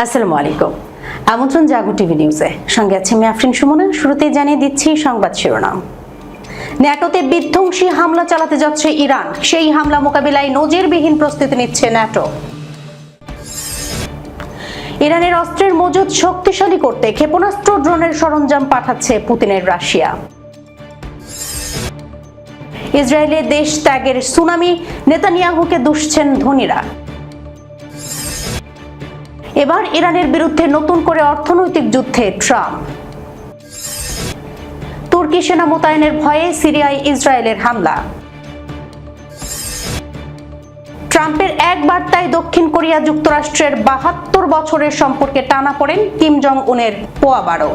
আসসালামু আলাইকুম। আমন্ত্রণ জাগো টিভি নিউজে, সঙ্গে আছি আমি আফরিন সুমনা। শুরুতেই জানিয়ে দিচ্ছি সংবাদ শিরোনাম। ন্যাটোতে বিধ্বংসী হামলা চালাতে যাচ্ছে ইরান, সেই হামলা মোকাবিলায় নজিরবিহীন প্রস্তুতি নিচ্ছে ন্যাটো। ইরানের অস্ত্রের মজুদ শক্তিশালী করতে ক্ষেপণাস্ত্র ড্রোনের সরঞ্জাম পাঠাচ্ছে পুতিনের রাশিয়া। ইসরায়েলে দেশ ত্যাগের সুনামি, নেতানিয়াহুকে দুষছেন ধনীরা। এবার ইরানের বিরুদ্ধে নতুন করে অর্থনৈতিক যুদ্ধে ট্রাম্প। তুর্কি সেনা মোতায়েনের ভয়ে সিরিয়ায় ইসরায়েলের হামলা। ট্রাম্পের এক বার্তায় দক্ষিণ কোরিয়া যুক্তরাষ্ট্রের ৭২ বছরের সম্পর্কে টানাপোড়েন, কিম জং উনের পোয়াবারো।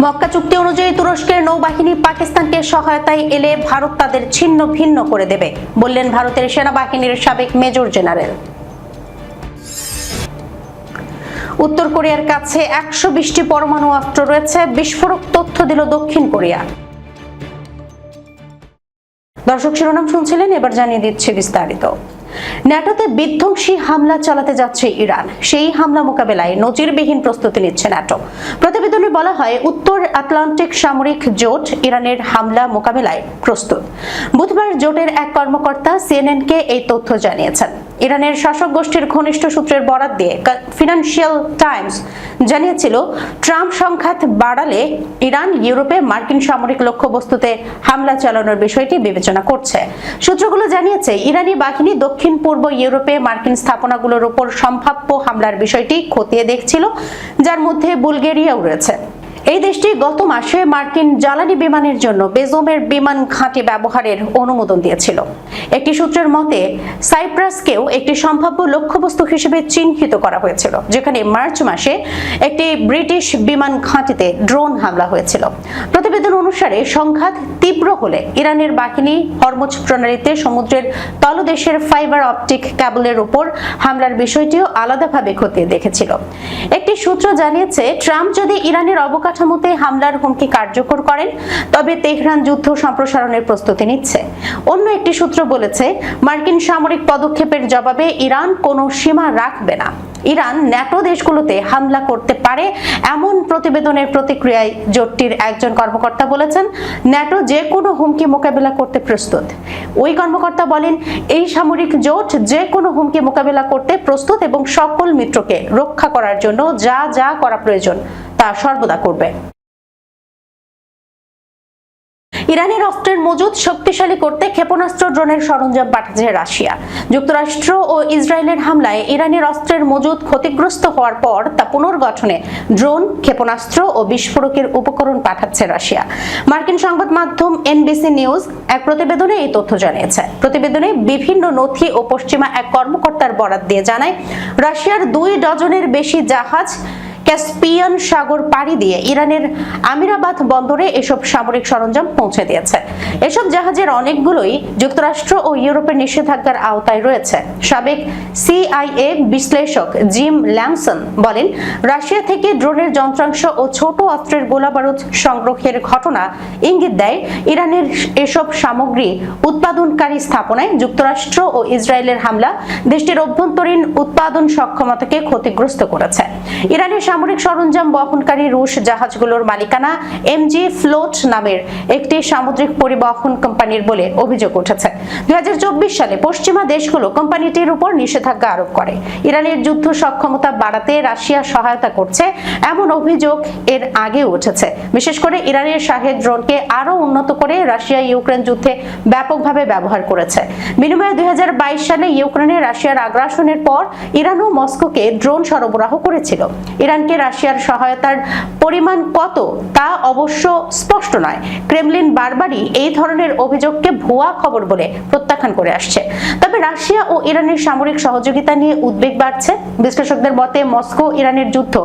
মক্কা চুক্তি অনুযায়ী তুরস্কের নৌবাহিনী পাকিস্তানকে সহায়তায় এলে ভারত তাদের ছিন্ন ভিন্ন করে দেবে, বললেন ভারতের সেনাবাহিনীর সাবেক মেজর জেনারেল। উত্তর কোরিয়ার কাছে ১২০টি পরমাণু অস্ত্র রয়েছে, বিস্ফোরক তথ্য দিল দক্ষিণ কোরিয়া। দর্শক, শিরোনাম শুনছিলেন, এবার জানিয়ে দিচ্ছি বিস্তারিত। ন্যাটোতে বিধ্বংসী হামলা চালাতে যাচ্ছে ইরান, সেই হামলা মোকাবেলায় নজিরবিহীন প্রস্তুতি নিচ্ছে ন্যাটো। প্রতিবেদনে বলা হয়, উত্তর আটলান্টিক সামরিক জোট ইরানের হামলা মোকাবেলায় প্রস্তুত। বুধবার জোটের এক কর্মকর্তা সিএনএনকে এই তথ্য জানিয়েছেন। ইরানের শাসক গোষ্ঠীর ঘনিষ্ঠ সূত্রের বরাত দিয়ে ফিনান্সিয়াল টাইমস জানিয়েছিল, ট্রাম্প সংঘাত বাড়ালে ইরান ইউরোপে মার্কিন সামরিক লক্ষ্যবস্তুতে হামলা চালানোর বিষয়টি বিবেচনা করছে। সূত্রগুলো জানিয়েছে, ইরানি বাহিনী দক্ষিণ পূর্ব ইউরোপে মার্কিন স্থাপনাগুলোর উপর সম্ভাব্য হামলার বিষয়টি খতিয়ে দেখছিল, যার মধ্যে বুলগেরিয়াও রয়েছে। এই দেশটি গত মাসে মার্কিন জ্বালানি বিমানের জন্য বেজমের বিমান ঘাঁটি ব্যবহারের অনুমোদন দিয়েছিল। একটি সূত্রের মতে, সাইপ্রাসকেও একটি সম্ভাব্য লক্ষ্যবস্তু হিসেবে চিহ্নিত করা হয়েছিল, যেখানে মার্চ মাসে একটি ব্রিটিশ বিমান ঘাঁটিতে ড্রোন হামলা হয়েছিল। প্রতিবেদন অনুসারে, সংঘাত তীব্র হলে ইরানের বাহিনী হরমুজ প্রণালীতে সমুদ্রের তলদেশের ফাইবার অপটিক কেবলের উপর হামলার বিষয়টিও আলাদাভাবে খতিয়ে দেখেছিল। একটি সূত্র জানিয়েছে, ট্রাম্প যদি ইরানের অবকাঠামোতে হামলার হুমকি কার্যকর করেন, তবে তেহরান যুদ্ধ সম্প্রসারণের প্রস্তুতি নিচ্ছে। অন্য একটি সূত্র বলেছে, মার্কিন সামরিক পদক্ষেপের জবাবে ইরান কোনো সীমা রাখবে না। ইরান ন্যাটো দেশগুলোতে হামলা করতে পারে, এমন প্রতিবেদনের প্রতিক্রিয়ায় জোটটির একজন কর্মকর্তা বলেছেন, ন্যাটো যে কোনো হুমকি মোকাবেলা করতে প্রস্তুত। ওই কর্মকর্তা বলেন, এই সামরিক জোট যে কোনো হুমকি মোকাবেলা করতে প্রস্তুত এবং সকল মিত্রকে রক্ষা করার জন্য যা যা করা প্রয়োজন তা সর্বদা করবে। ইরানের অস্ত্রের মজুদ শক্তিশালী করতে ক্ষেপণাস্ত্র ড্রোনের সরঞ্জাম পাঠাচ্ছে রাশিয়া। যুক্তরাষ্ট্র ও ইসরায়েলের হামলায় ইরানের অস্ত্রের মজুদ ক্ষতিগ্রস্ত হওয়ার পর তা পুনর্গঠনে ড্রোন, ক্ষেপণাস্ত্র ও বিস্ফোরকের উপকরণ পাঠাচ্ছে রাশিয়া। মার্কিন সংবাদ মাধ্যম এনবিসি নিউজ এক প্রতিবেদনে এই তথ্য জানিয়েছে। প্রতিবেদনে বিভিন্ন নথি ও পশ্চিমা এক কর্মকর্তার বরাত দিয়ে জানায়, রাশিয়ার ২ ডজনের বেশি জাহাজ ক্যাসপিয়ান সাগর পাড়ি দিয়ে ইরানের আমিরাবাদ বন্দরে এসব সামরিক সরঞ্জাম পৌঁছে দিয়েছে। এসব জাহাজের অনেকগুলোই যুক্তরাষ্ট্র ও ইউরোপের নিষেধাজ্ঞার আওতায় রয়েছে। সাবেক সিআইএ বিশ্লেষক জিম ল্যামসন বলেন, রাশিয়া থেকে ড্রোনের যন্ত্রাংশ ও ছোট অস্ত্রের গোলাবারুদ সংগ্রহের ঘটনা ইঙ্গিত দেয়, ইরানের এসব সামগ্রী উৎপাদনকারী স্থাপনায় যুক্তরাষ্ট্র ও ইসরায়েলের হামলা দেশটির অভ্যন্তরীণ উৎপাদন সক্ষমতাকে ক্ষতিগ্রস্ত করেছে। ইরানের সামরিক সরঞ্জাম বহনকারী রুশ জাহাজগুলোর মালিকানা এমজি ফ্লোট নামের একটি সামুদ্রিক পরিবহন কোম্পানির বলে অভিযোগ উঠেছে। ২০২৪ সালে পশ্চিমা দেশগুলো কোম্পানিটির উপর নিষেধাজ্ঞা আরোপ করে। ইরানের যুদ্ধ সক্ষমতা বাড়াতে রাশিয়া সহায়তা করছে, এমন অভিযোগ এর আগে উঠেছে। বিশেষ করে ইরানের শাহেদ ড্রোনকে আরো উন্নত করে রাশিয়া ইউক্রেন যুদ্ধে ব্যাপকভাবে ব্যবহার করেছে। বিনিময়ে ২০২২ সালে ইউক্রেনে রাশিয়ার আগ্রাসনের পর ইরানও মস্কোকে ড্রোন সরবরাহ করেছিল। ইরানকে রাশিয়ার সহায়তার পরিমাণ কত তা অবশ্য স্পষ্ট নয়। ক্রেমলিন বারবারই এই ধরনের অভিযোগকে ভুয়া খবর বলে প্রত্যাখ্যান করে আসছে। তবে রাশিয়া ও ইরানের সামরিক সহযোগিতা নিয়ে উদ্বেগ বাড়ছে। বিশ্লেষকদের মতে, মস্কো ইরানের যুদ্ধ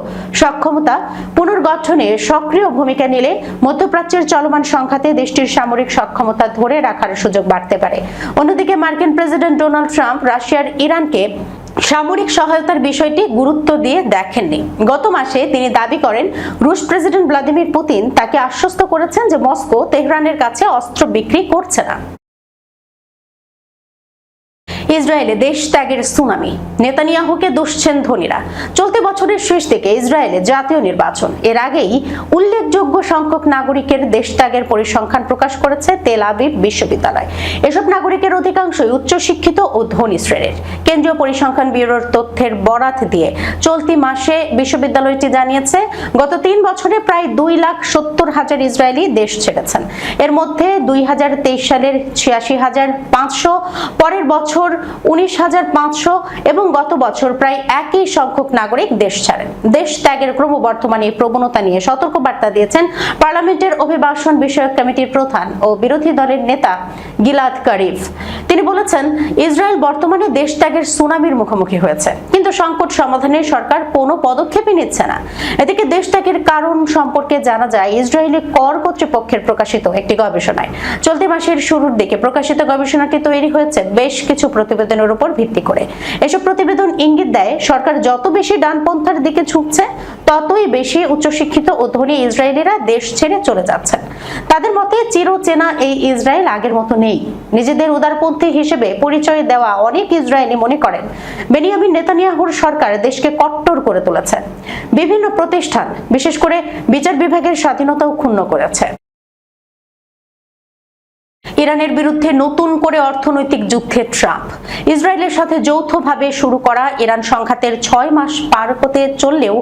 সক্ষমতা পুনর্গঠনে সক্রিয় ভূমিকা নিলে মধ্যপ্রাচ্যের চলমান সংঘাতে দেশটির সামরিক সক্ষমতা ধরে রাখার সুযোগ বাড়তে পারে। অন্যদিকে মার্কিন প্রেসিডেন্ট ডোনাল্ড ট্রাম্প রাশিয়ার ইরানকে সামরিক সহায়তার বিষয়টি গুরুত্ব দিয়ে দেখেননি। গত মাসে তিনি দাবি করেন, রুশ প্রেসিডেন্ট ভ্লাদিমির পুতিন তাকে আশ্বস্ত করেছেন যে মস্কো তেহরানের কাছে অস্ত্র বিক্রি করছে না। ইসরায়েলে দেশ ত্যাগের সুনামি, নেতানিয়াহুকে দুষছেন ধনীরা। চলতি বছরের শেষ দিকে ইসরায়েলে জাতীয় নির্বাচন, এর আগেই উল্লেখযোগ্য সংখ্যক নাগরিকের দেশ ত্যাগের পরিসংখ্যান প্রকাশ করেছে তেল আবিব বিশ্ববিদ্যালয়। এসব নাগরিকের অধিকাংশই উচ্চশিক্ষিত ও ধনী শ্রেণীর। কেন্দ্রীয় পরিসংখ্যান ব্যুরোর তথ্যের বরাত দিয়ে চলতি মাসে বিশ্ববিদ্যালয়টি জানিয়েছে, গত 3 বছরে প্রায় 2,70,000 ইসরায়েলি দেশ ছেড়েছেন। এর মধ্যে 2023 সালের 86,500, পরের বছর 19,500 এবং গত বছর প্রায় একই সংখ্যক নাগরিক দেশ ছাড়েন। দেশ ত্যাগের ক্রমবর্ধমান এই প্রবণতা নিয়ে সতর্কবার্তা দিয়েছেন পার্লামেন্টের অভিবাসন বিষয়ক কমিটির প্রধান ও বিরোধী দলের নেতা গিলাদ কারিফ। তিনি বলেছেন, ইসরায়েল বর্তমানে দেশ ত্যাগের সুনামির মুখোমুখি হয়েছে, কিন্তু সংকট সমাধানে সরকার কোনো পদক্ষেপই নিচ্ছে না। এদিকে দেশ ত্যাগের কারণ সম্পর্কে জানা যায় ইসরায়েলি কর কর্তৃপক্ষের প্রকাশিত একটি গবেষণায়। চলতি মাসের শুরুর দিকে প্রকাশিত গবেষণাটি তৈরি হয়েছে বেশ কিছু প্রতিবেদনের উপর ভিত্তি করে। এসব প্রতিবেদন ইঙ্গিত দেয়, সরকার যত বেশি ডানপন্থার দিকে ঝুঁকছে, ততই বেশি উচ্চশিক্ষিত ও ধনী ইসরায়েলিরা দেশ ছেড়ে চলে যাচ্ছেন। তাদের মতে চিরচেনা এই ইসরায়েল আগের মতো নেই। নিজেদের উদারপন্থী হিসেবে পরিচয় দেওয়া অনেক ইসরায়েলি মনে করেন বেনিয়ামিন নেতানিয়াহুর সরকার দেশকে কট্টর করে তুলেছে, বিভিন্ন প্রতিষ্ঠান বিশেষ করে বিচার বিভাগের স্বাধীনতাও ক্ষুণ্ণ করেছে। ইরানের বিরুদ্ধে নতুন করে অর্থনৈতিক যুদ্ধে ট্রাম্প। ইসরায়েলের সাথে যৌথভাবে শুরু করা ইরান সংঘাতের 6 মাস পার হতে চললেও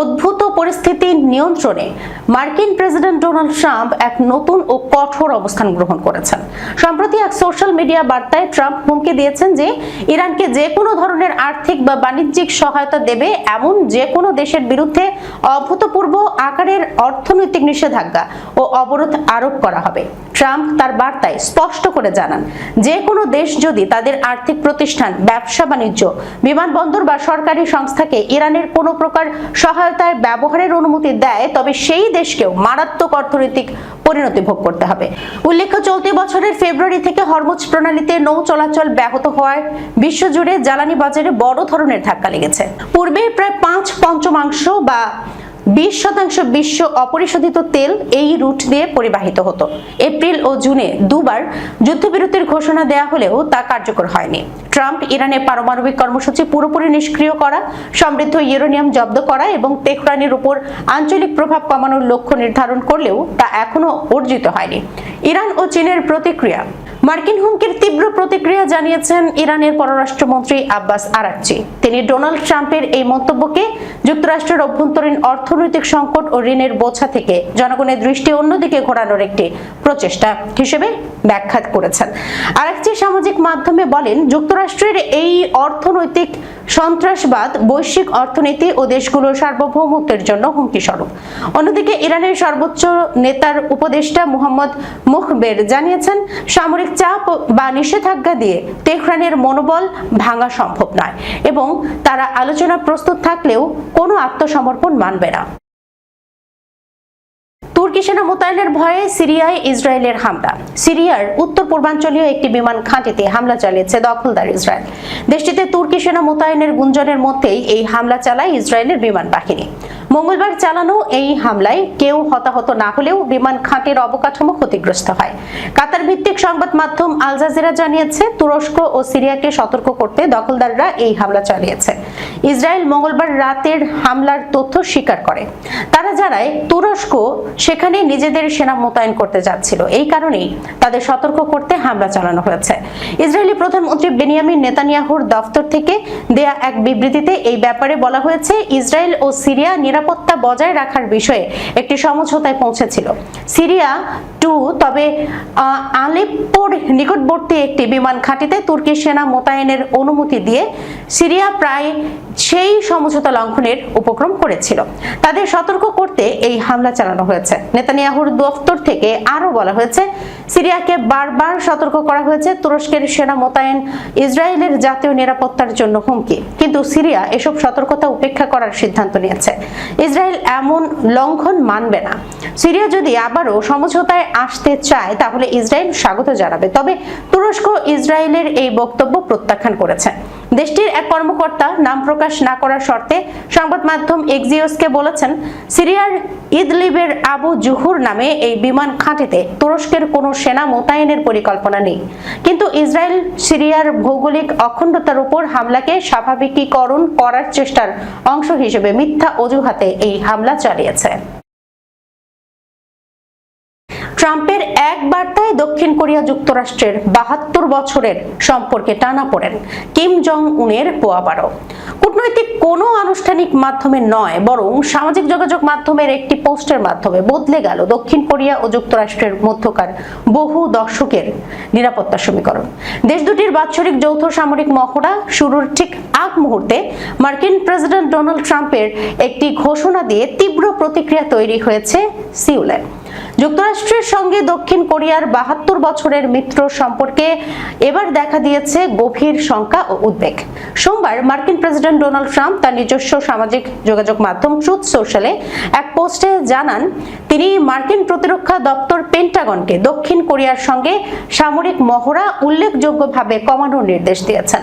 উদ্ভূত পরিস্থিতি নিয়ন্ত্রণে মার্কিন প্রেসিডেন্ট ডোনাল্ড ট্রাম্প এক নতুন ও কঠোর অবস্থান গ্রহণ করেছেন। সম্প্রতি এক সোশ্যাল মিডিয়া বার্তায় ট্রাম্প হুমকি দিয়েছেন যে ইরানকে যে কোনো ধরনের আর্থিক বা বাণিজ্যিক সহায়তা দেবে এমন যে কোনো দেশের বিরুদ্ধে অভূতপূর্ব আকারের অর্থনৈতিক নিষেধাজ্ঞা ও অবরোধ আরোপ করা হবে। ট্রাম্প তার বার্তায় স্পষ্ট করে জানান, যে কোনো দেশ যদি তাদের আর্থিক প্রতিষ্ঠান, ব্যবসা বাণিজ্য, বিমানবন্দর বা সরকারি সংস্থাকে ইরানের কোনো প্রকার সহায়তায় ব্যবহারের অনুমতি দেয়, তবে সেই দেশকেও মারাত্মক অর্থনৈতিক পরিণতি ভোগ করতে হবে। উল্লেখ্য, চলতি বছরের ফেব্রুয়ারি থেকে হরমুজ প্রণালীতে নৌ চলাচল ব্যাহত হওয়ায় বিশ্বজুড়ে জ্বালানি বাজারে বড় ধরনের ধাক্কা লেগেছে। পূর্বে প্রায় 5/5 বা 20% বিশ্ব অপরিশোধিত তেল এই রুট দিয়ে পরিবাহিত হতো। এপ্রিল ও জুনে দুবার যুদ্ধবিরতির ঘোষণা দেয়া হলেও তা কার্যকর হয়নি। ট্রাম্প ইরানের পারমাণবিক কর্মসূচি পুরোপুরি নিষ্ক্রিয় করা, সমৃদ্ধ ইউরেনিয়াম জব্দ করা এবং তেহরানের উপর আঞ্চলিক প্রভাব কমানোর লক্ষ্য নির্ধারণ করলেও তা এখনো অর্জিত হয়নি। ইরান ও চীনের প্রতিক্রিয়া। মার্কিন হুমকির তীব্র প্রতিক্রিয়া জানিয়েছেন ইরানের পররাষ্ট্রমন্ত্রী আব্বাস আরাকচি। তিনি ডোনাল্ড ট্রাম্পের এই মন্তব্যকে যুক্তরাষ্ট্রের অভ্যন্তরীণ অর্থনৈতিক সংকট ও ঋণের বোঝা থেকে জনগণের দৃষ্টি অন্যদিকে ঘোরানোর একটি প্রচেষ্টা হিসেবে ব্যাখ্যা করেছেন। আরাকচি সামাজিক মাধ্যমে বলেন, যুক্তরাষ্ট্রের এই অর্থনৈতিক সন্ত্রাসবাদ বৈশ্বিক অর্থনীতি ও দেশগুলোর সার্বভৌমত্বের জন্য হুমকি স্বরূপ। অন্যদিকে ইরানের সর্বোচ্চ নেতার উপদেষ্টা মুহাম্মদ মুখবের জানিয়েছেন, সামরিক চাপ বা নিষেধাজ্ঞা দিয়ে তেহরানের মনোবল ভাঙা সম্ভব নয় এবং তারা আলোচনা প্রস্তুত থাকলেও কোনো আত্মসমর্পণ মানবে না। তুর্কি সেনা মোতায়েনের ভয়ে সিরিয়ায় ইসরায়েলের হামলা। সিরিয়ার উত্তর পূর্বাঞ্চলীয় একটি বিমান ঘাঁটিতে হামলা চালিয়েছে দখলদার ইসরায়েল। দেশটিতে তুর্কি সেনা মোতায়েনের গুঞ্জনের মধ্যেই এই হামলা চালায় ইসরায়েলের বিমান বাহিনী। মঙ্গলবার চালানো এই হামলায় কেউ হতাহত না হলেও বিমান ঘাঁটির অবকাঠামো ক্ষতিগ্রস্ত হয়। কাতার ভিত্তিক সংবাদ মাধ্যম আল জাজিরা জানিয়েছে, তুরস্ক ও সিরিয়াকে সতর্ক করতে দখলদাররা এই হামলা চালিয়েছে। ইসরায়েল মঙ্গলবার রাতের হামলার তথ্য স্বীকার করে। তারা জানায়, তুরস্ক সেখানে নিজেদের সেনা মোতায়েন করতে যাচ্ছিল, এই কারণেই তাদের সতর্ক করতে হামলা চালানো হয়েছে। ইসরায়েলি প্রধানমন্ত্রী বেনিয়ামিন নেতানিয়াহুর দফতর থেকে দেয়া এক বিবৃতিতে এই ব্যাপারে বলা হয়েছে, ইসরায়েল ও সিরিয়া নিরাপত্তা বজায় রাখার বিষয়ে একটি সমঝোতায় পৌঁছেছিল। সিরিয়া 2 তবে আলেপ্পোর নিকটবর্তী একটি বিমান ঘাঁটিতে তুর্কি সেনা মোতায়েনের অনুমতি দিয়ে সিরিয়া প্রায় সেই সমঝোতা লঙ্ঘনের উপক্রম করেছিল। তাদের সতর্ক করতে এই হামলা চালানো হয়েছে। নেতানিয়াহুর দফতর থেকে আরো বলা হয়েছে, সিরিয়াকে বারবার সতর্ক করা হয়েছে, তুরস্কের সেনা মোতায়েন ইসরায়েলের জাতীয় নিরাপত্তার জন্য হুমকি, কিন্তু সিরিয়া এসব সতর্কতা উপেক্ষা করার সিদ্ধান্ত নিয়েছে। ইসরায়েল এমন লঙ্ঘন মানবে না। সিরিয়া যদি আবারও সমঝোতায় আসতে চায় তাহলে ইসরায়েল স্বাগত জানাবে, তবে তুরস্ক ইসরায়েলের এই বক্তব্য প্রত্যাখ্যান করেছে। দেশটির এক কর্মকর্তা নাম প্রকাশ না করার শর্তে সংবাদ মাধ্যম এক্সিওসকে বলেছেন, সিরিয়ার ইদলিবের আবু জুহুর নামে এই বিমান ঘাঁটিতে তুরস্কের কোনো সেনা মোতায়েনের পরিকল্পনা নেই, কিন্তু ইসরায়েল সিরিয়ার ভৌগোলিক অখণ্ডতার উপর হামলাকে স্বাভাবিকীকরণ করার চেষ্টার অংশ হিসেবে মিথ্যা অজুহাতে এই হামলা চালিয়েছে। ট্রাম্পের এক বার্তায় দক্ষিণ কোরিয়া যুক্তরাষ্ট্রের 72 বছরের সম্পর্কে টানাপোড়েন, কিম জং উনের পোয়াবারো। কূটনৈতিক কোনো আনুষ্ঠানিক মাধ্যমে নয়, বরং সামাজিক যোগাযোগ মাধ্যমের একটি পোস্টের মাধ্যমে বদলে গেল দক্ষিণ কোরিয়া ও যুক্তরাষ্ট্রের মধ্যকার বহু দশকের নিরাপত্তা সমীকরণ। দেশ দুটির বাৎসরিক যৌথ সামরিক মহড়া শুরুর ঠিক আগ মুহূর্তে মার্কিন প্রেসিডেন্ট ডোনাল্ড ট্রাম্পের একটি ঘোষণা দিয়ে তীব্র প্রতিক্রিয়া তৈরি হয়েছে সিউলে। যুক্তরাষ্ট্রের সঙ্গে দক্ষিণ কোরিয়ার 72 বছরের মিত্র সম্পর্কে এবার দেখা দিয়েছে গভীর শঙ্কা ও উদ্বেগ। সোমবার মার্কিন প্রেসিডেন্ট ডোনাল্ড ট্রাম্প তার নিজস্ব সামাজিক যোগাযোগ মাধ্যম ট্রুথ সোশ্যালে এক পোস্টে জানান, তিনি মার্কিন প্রতিরক্ষা দপ্তর পেন্টাগনকে দক্ষিণ কোরিয়ার সঙ্গে সামরিক মহড়া উল্লেখযোগ্যভাবে কমানোর নির্দেশ দিয়েছেন।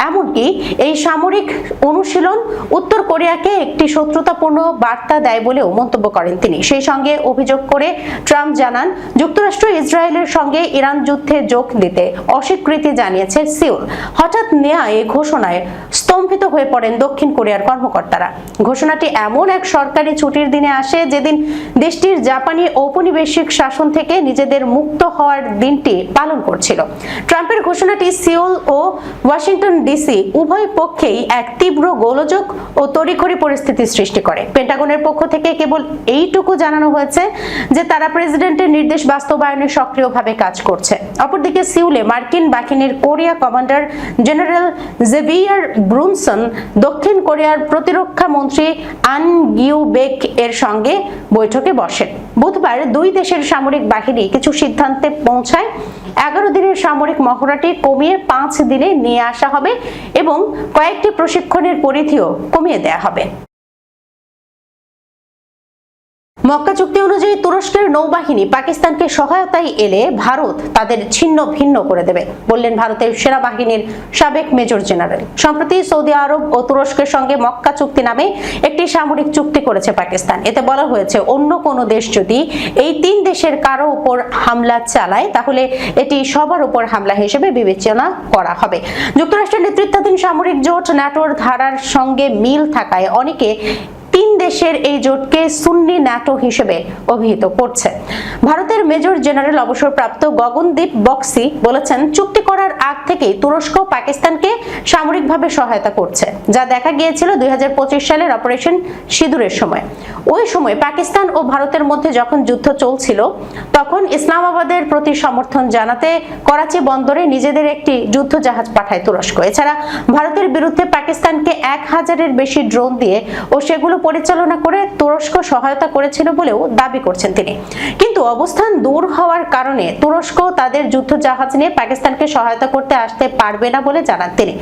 এমনকি এই সামরিক অনুশীলন উত্তর কোরিয়াকে একটি শত্রুতাপূর্ণ বার্তা দেয় বলেও মন্তব্য করেন তিনি। সেই সঙ্গে অভিযোগ করে ট্রাম্প জানান, যুক্তরাষ্ট্র ইসরায়েলের সঙ্গে ইরান যুদ্ধে যোগ দিতে অস্বীকৃতি জানিয়েছে সিউল। হঠাৎ নেয়া এই ঘোষণায় স্তম্ভিত হয়ে পড়েন দক্ষিণ কোরিয়ার কর্মকর্তারা। ঘোষণাটি এমন এক সরকারি ছুটির দিনে আসে যেদিন দেশটির জাপানি ঔপনিবেশিক শাসন থেকে নিজেদের মুক্ত হওয়ার দিনটি পালন করছিল। ট্রাম্পের ঘোষণাটি সিউল ও ওয়াশিংটন ডিসি উভয় পক্ষেই এক তীব্র গোলযোগ ও তড়িঘড়ি পরিস্থিতির সৃষ্টি করে। পেন্টাগনের পক্ষ থেকে কেবল এইটুকু জানানো হয়েছে যে তারা প্রেসিডেন্টের নির্দেশ বাস্তবায়নে সক্রিয়ভাবে কাজ করছে। অপরদিকে সিউলে মার্কিন বাহিনীর Korea commander general Xavier Brunson দক্ষিণ কোরিয়ার প্রতিরক্ষা মন্ত্রী আন গিউ বেক এর সঙ্গে বৈঠকে বসেন। বুধবার দুই দেশের সামরিক বাহিনী কিছু সিদ্ধান্তে পৌঁছায়। 11 দিনের সামরিক মহড়াটি কমিয়ে 5 দিনে নিয়ে আসা হবে এবং কয়েকটি প্রশিক্ষণের পরিধিও কমিয়ে দেওয়া হবে। মক্কা চুক্তি অনুযায়ী তুরস্কের নৌবাহিনী পাকিস্তানকে সহায়তায় এলে ভারত তাদের ছিন্ন ভিন্ন করে দেবে, বললেন ভারতের সেনাবাহিনীর সাবেক মেজর জেনারেল। সম্প্রতি সৌদি আরব ও তুরস্কের সঙ্গে মক্কা চুক্তি নামে একটি সামরিক চুক্তি করেছে পাকিস্তান। এতে বলা হয়েছে, অন্য কোনো দেশ যদি এই 3 দেশের কারো উপর হামলা চালায় তাহলে এটি সবার উপর হামলা হিসেবে বিবেচনা করা হবে। যুক্তরাষ্ট্রের নেতৃত্বাধীন সামরিক জোট ন্যাটোর ধারার সঙ্গে মিল থাকায় অনেকে 3 দেশের এই জোটকে সুন্নি ন্যাটো হিসেবে অভিহিত করছে। ভারতের মেজর জেনারেল অবসরপ্রাপ্ত গগনদীপ বক্সি বলেছেন, চুক্তি করার আগ থেকেই তুরস্ক পাকিস্তানকে সামরিকভাবে সহায়তা করছে, যা দেখা গিয়েছিল 2025 সালের অপারেশন সিঁদুরের সময়। ওই সময় পাকিস্তান ও ভারতের মধ্যে যখন যুদ্ধ চলছিল তখন ইসলামাবাদের প্রতি সমর্থন জানাতে করাচি বন্দরে নিজেদের একটি যুদ্ধ জাহাজ পাঠায় তুরস্ক। এছাড়া ভারতের বিরুদ্ধে পাকিস্তানকে 1000-এর বেশি ড্রোন দিয়ে ও সেগুলো পরিচালনা করে তুরস্ক সহায়তা করেছিল বলেও দাবি করছেন তিনি। কিন্তু অবস্থান দূর হওয়ার কারণে তুরস্ক তাদের যুদ্ধ জাহাজ নিয়ে পাকিস্তানকে সহায়তা করতে আসতে পারবে না বলে জানান তিনি।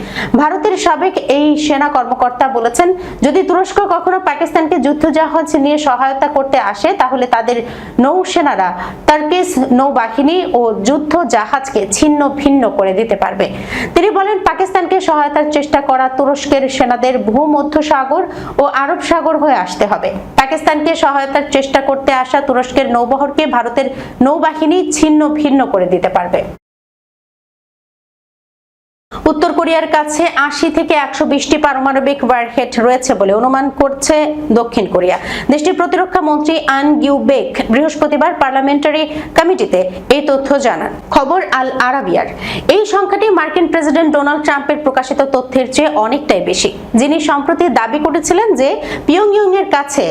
ভারতের সাবেক এই সেনা কর্মকর্তা বলেছেন, যদি তুরস্ক কখনো পাকিস্তানকে যুদ্ধ জাহাজ নিয়ে সহায়তা করতে আসে তাহলে তাদের নৌসেনারা টার্কিশ নৌবাহিনী ও যুদ্ধ জাহাজকে ছিন্ন ভিন্ন করে দিতে পারবে। তিনি বলেন, পাকিস্তানকে সহায়তার চেষ্টা করা তুরস্কের সেনাদের ভূমধ্যসাগর ও আরব সাগর হয়ে আসতে হবে। পাকিস্তানকে সহায়তার চেষ্টা করতে আসা তুরস্কের নৌবহরকে ভারতের নৌবাহিনী ছিন্ন ভিন্ন করে দিতে পারবে। উত্তর কোরিয়ার কাছে 80 থেকে 120টি পারমাণবিক ওয়ারহেড রয়েছে বলে অনুমান করছে দক্ষিণ কোরিয়া। দেশটির প্রতিরক্ষা মন্ত্রী আন গিউ বেক বৃহস্পতিবার পার্লামেন্টারি কমিটিতে এই তথ্য জানান। খবর আল আরাবিয়ার। এই সংখ্যাটি মার্কিন প্রেসিডেন্ট ডোনাল্ড ট্রাম্পের প্রকাশিত তথ্যের চেয়ে অনেকটাই বেশি, যিনি সম্প্রতি দাবি করেছিলেন যে পিয়ংইয়ং এর কাছে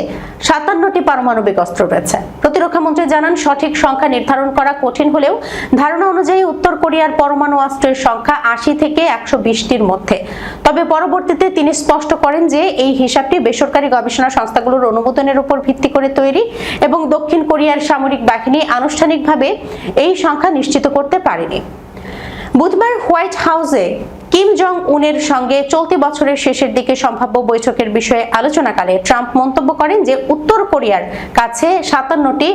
57টি পারমাণবিক অস্ত্র রয়েছে। প্রতিরক্ষা মন্ত্রী জানান, সঠিক সংখ্যা নির্ধারণ করা কঠিন হলেও ধারণা অনুযায়ী উত্তর কোরিয়ার পরমাণু অস্ত্রের সংখ্যা 80 থেকে 120টির মধ্যে। তবে পরবর্তীতে তিনি স্পষ্ট করেন যে এই হিসাবটি বেসরকারি গবেষণা সংস্থাগুলোর অনুমোদনের উপর ভিত্তি করে তৈরি এবং দক্ষিণ কোরিয়ার সামরিক বাহিনী আনুষ্ঠানিকভাবে এই সংখ্যা নিশ্চিত করতে পারেনি। বুধবার হোয়াইট হাউসে কিম জং উনের সঙ্গে চলতি বছরের শেষের দিকে সম্ভাব্য বৈঠকের বিষয়ে আলোচনাকালে ট্রাম্প মন্তব্য করেন যে উত্তর কোরিয়ার কাছে 57টি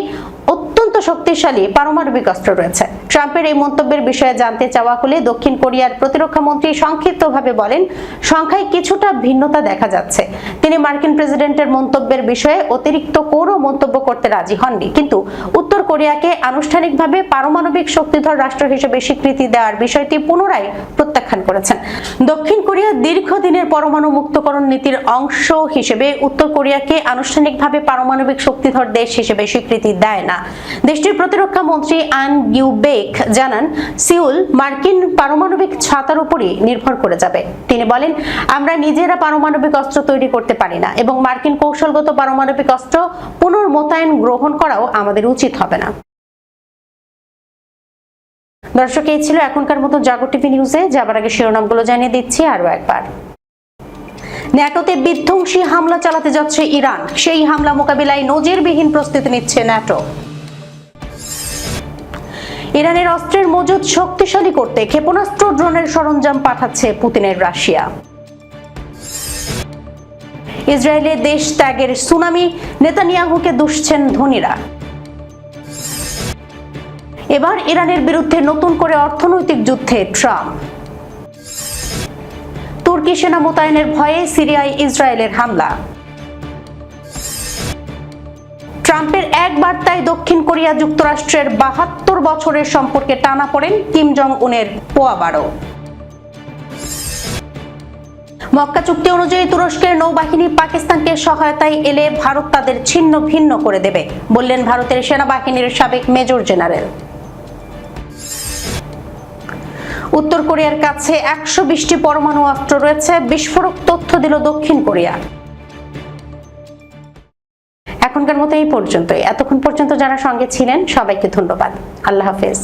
অত্যন্ত শক্তিশালী পারমাণবিক অস্ত্র রয়েছে। ট্রাম্পের এই মন্তব্যের বিষয়ে জানতে চাওয়া হলে দক্ষিণ কোরিয়ার প্রতিরক্ষা মন্ত্রী সংক্ষিপ্তভাবে বলেন, সংখ্যায় কিছুটা ভিন্নতা দেখা যাচ্ছে। তিনি মার্কিন প্রেসিডেন্টের মন্তব্যের বিষয়ে অতিরিক্ত কোনো মন্তব্য করতে রাজি হননি, কিন্তু উত্তর কোরিয়াকে আনুষ্ঠানিকভাবে পারমাণবিক শক্তিধর রাষ্ট্র হিসেবে স্বীকৃতি দেওয়ার বিষয়টি পুনরায় প্রত্যাখ্যান করেছেন। দক্ষিণ কোরিয়া দীর্ঘদিনের পরমাণু মুক্তকরণ নীতির অংশ হিসেবে উত্তর কোরিয়াকে আনুষ্ঠানিকভাবে পারমাণবিক শক্তিধর দেশ হিসেবে স্বীকৃতি দেয় না। দেশটির প্রতিরক্ষা মন্ত্রী আন গিউবেক জানান, সিউল মার্কিন পারমাণবিক ছাতার উপরই নির্ভর করে যাবে। তিনি বলেন, আমরা নিজেরা পারমাণবিক অস্ত্র তৈরি করতে পারি না এবং মার্কিন কৌশলগত পারমাণবিক অস্ত্র পুনর্মোতায়েন গ্রহণ করাও আমাদের উচিত হবে না। দর্শক, এই ছিল এখনকার মতো জাগো টিভি নিউজে। যাবার আগে শিরোনামগুলো জানিয়ে দিচ্ছি আরো একবার। ন্যাটোতে বিধ্বংসী হামলা চালাতে যাচ্ছে ইরান, সেই হামলা মোকাবিলায় নজিরবিহীন প্রস্তুতি নিচ্ছে ন্যাটো। ইরানের অস্ত্রের মজুদ শক্তিশালী করতে ক্ষেপণাস্ত্র ড্রোনের সরঞ্জাম পাঠাচ্ছে পুতিনের রাশিয়া। ইসরায়েলে দেশ ত্যাগের সুনামি, নেতানিয়াহুকে দুষছেন ধনীরা। এবার ইরানের বিরুদ্ধে নতুন করে অর্থনৈতিক যুদ্ধে ট্রাম্প। তুর্কি সেনা মোতায়েনের ভয়ে সিরিয়ায় ইসরায়েলের হামলা। ট্রাম্পের এক বার্তায় দক্ষিণ কোরিয়া যুক্তরাষ্ট্রের ৭২ বছরের সম্পর্কে টানাপোড়েন, কিম জং উনের পোয়াবারো। মক্কা চুক্তি অনুযায়ী তুরস্কের নৌবাহিনী পাকিস্তানকে সহায়তায় এলে ভারত তাদের ছিন্ন ভিন্ন করে দেবে, বললেন ভারতের সেনাবাহিনীর সাবেক মেজর জেনারেল। উত্তর কোরিয়ার কাছে ১২০টি পরমাণু অস্ত্র রয়েছে, বিস্ফোরক তথ্য দিল দক্ষিণ কোরিয়া। এখনকার মতো এই পর্যন্তই। এতক্ষণ পর্যন্ত যারা সঙ্গে ছিলেন সবাইকে ধন্যবাদ। আল্লাহ হাফেজ।